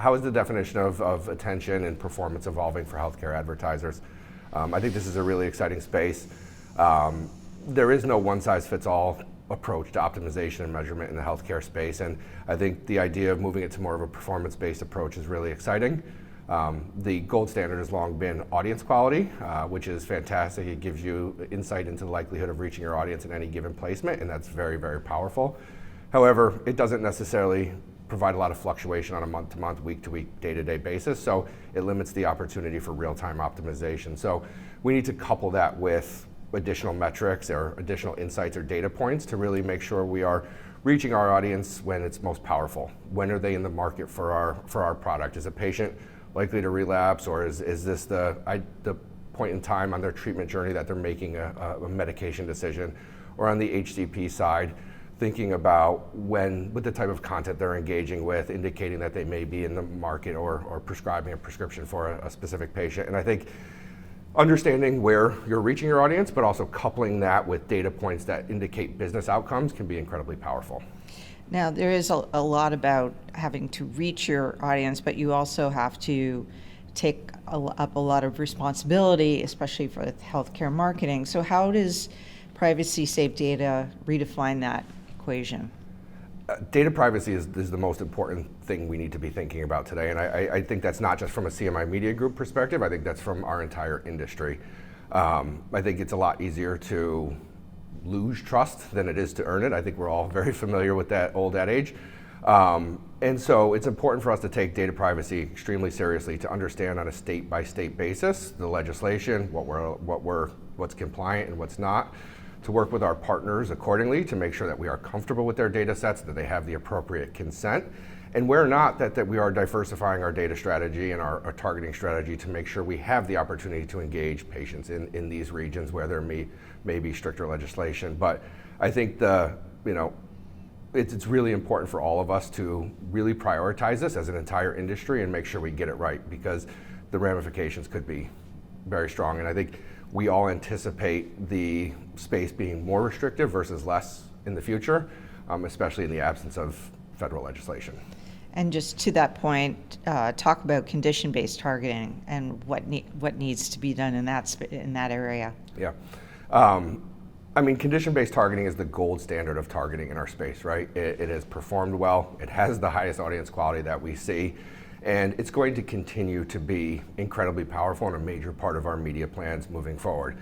how is the definition of attention and performance evolving for healthcare advertisers? I think this is a really exciting space. There is no one-size-fits-all approach to optimization and measurement in the healthcare space, and I think the idea of moving it to more of a performance-based approach is really exciting. The gold standard has long been audience quality, which is fantastic. It gives you insight into the likelihood of reaching your audience in any given placement, and that's very, very powerful. However, it doesn't necessarily provide a lot of fluctuation on a month-to-month, week-to-week, day-to-day basis, so it limits the opportunity for real-time optimization. So we need to couple that with additional metrics or additional insights or data points to really make sure we are reaching our audience when it's most powerful. When are they in the market for our product? Is a patient likely to relapse, or is this the point in time on their treatment journey that they're making a medication decision? Or on the HCP side, thinking about with the type of content they're engaging with, indicating that they may be in the market or prescribing a prescription for a specific patient. And I think understanding where you're reaching your audience, but also coupling that with data points that indicate business outcomes can be incredibly powerful. Now, there is a lot about having to reach your audience, but you also have to take up a lot of responsibility, especially for healthcare marketing. So how does privacy safe data redefine that equation? Data privacy is the most important thing we need to be thinking about today, and I think that's not just from a CMI Media Group perspective. I think that's from our entire industry. I think it's a lot easier to lose trust than it is to earn it. I think we're all very familiar with that old adage. And so it's important for us to take data privacy extremely seriously, to understand on a state-by-state basis the legislation, what's compliant and what's not, to work with our partners accordingly to make sure that we are comfortable with their data sets, that they have the appropriate consent, and where not, that we are diversifying our data strategy and our targeting strategy to make sure we have the opportunity to engage patients in these regions where there may be stricter legislation. But I think it's really important for all of us to really prioritize this as an entire industry and make sure we get it right, because the ramifications could be very strong. And I think we all anticipate the space being more restrictive versus less in the future, especially in the absence of federal legislation. And just to that point, talk about condition-based targeting and what needs to be done in that area. Yeah. I mean, condition-based targeting is the gold standard of targeting in our space, right? It has performed well. It has the highest audience quality that we see. And it's going to continue to be incredibly powerful and a major part of our media plans moving forward.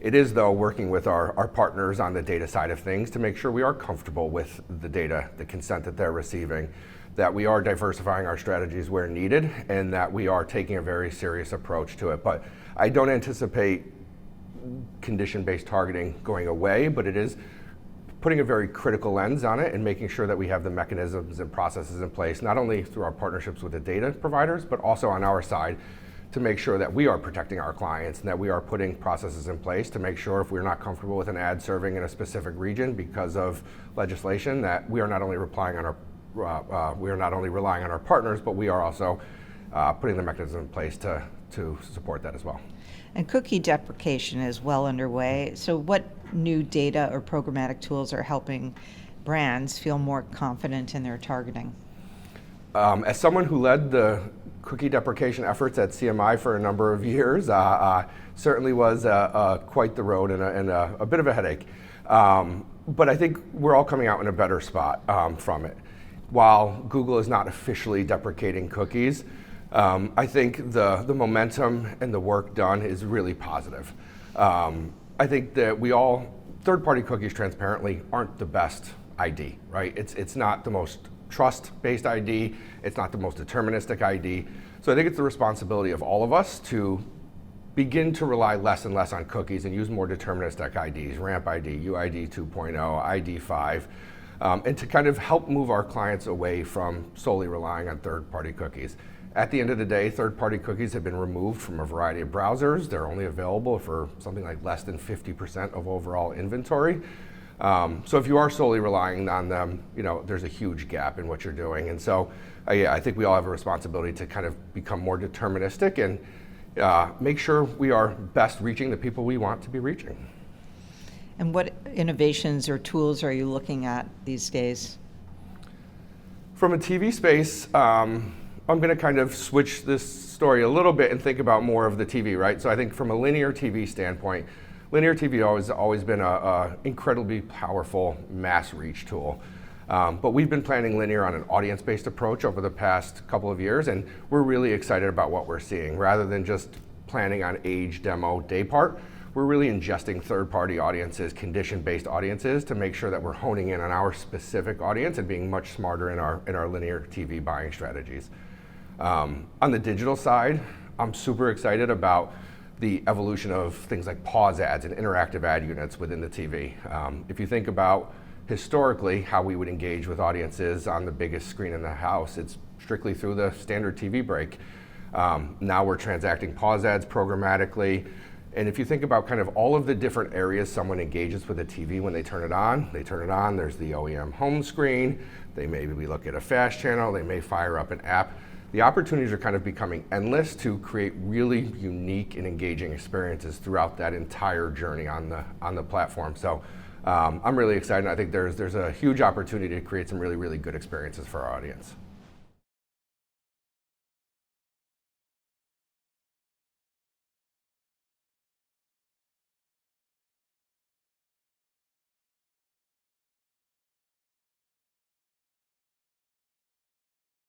It is, though, working with our partners on the data side of things to make sure we are comfortable with the data, the consent that they're receiving, that we are diversifying our strategies where needed, and that we are taking a very serious approach to it. But I don't anticipate condition-based targeting going away, but it is putting a very critical lens on it and making sure that we have the mechanisms and processes in place, not only through our partnerships with the data providers, but also on our side to make sure that we are protecting our clients and that we are putting processes in place to make sure if we're not comfortable with an ad serving in a specific region because of legislation, that we are not only relying on our partners, but we are also putting the mechanism in place to support that as well. And cookie deprecation is well underway. So what new data or programmatic tools are helping brands feel more confident in their targeting? As someone who led the cookie deprecation efforts at CMI for a number of years, certainly was quite the road and a bit of a headache. But I think we're all coming out in a better spot from it. While Google is not officially deprecating cookies, I think the momentum and the work done is really positive. I think that third-party cookies transparently aren't the best ID, right? It's not the most trust-based ID, it's not the most deterministic ID. So I think it's the responsibility of all of us to begin to rely less and less on cookies and use more deterministic IDs, RAMP ID, UID 2.0, ID 5, and to kind of help move our clients away from solely relying on third-party cookies. At the end of the day, third-party cookies have been removed from a variety of browsers. They're only available for something like less than 50% of overall inventory. So if you are solely relying on them, there's a huge gap in what you're doing. And so, I think we all have a responsibility to kind of become more deterministic and make sure we are best reaching the people we want to be reaching. And what innovations or tools are you looking at these days? From a TV space, I'm going to kind of switch this story a little bit and think about more of the TV, right? So I think from a linear TV standpoint, linear TV always been a incredibly powerful mass reach tool. But we've been planning linear on an audience-based approach over the past couple of years, and we're really excited about what we're seeing. Rather than just planning on age, demo, day part, we're really ingesting third-party audiences, condition-based audiences, to make sure that we're honing in on our specific audience and being much smarter in our linear TV buying strategies. On the digital side, I'm super excited about the evolution of things like pause ads and interactive ad units within the TV. If you think about historically how we would engage with audiences on the biggest screen in the house, it's strictly through the standard TV break. Now we're transacting pause ads programmatically. And if you think about kind of all of the different areas someone engages with a TV when they turn it on, there's the OEM home screen, they maybe look at a fast channel, they may fire up an app. The opportunities are kind of becoming endless to create really unique and engaging experiences throughout that entire journey on the platform. So I'm really excited. I think there's a huge opportunity to create some really, really good experiences for our audience.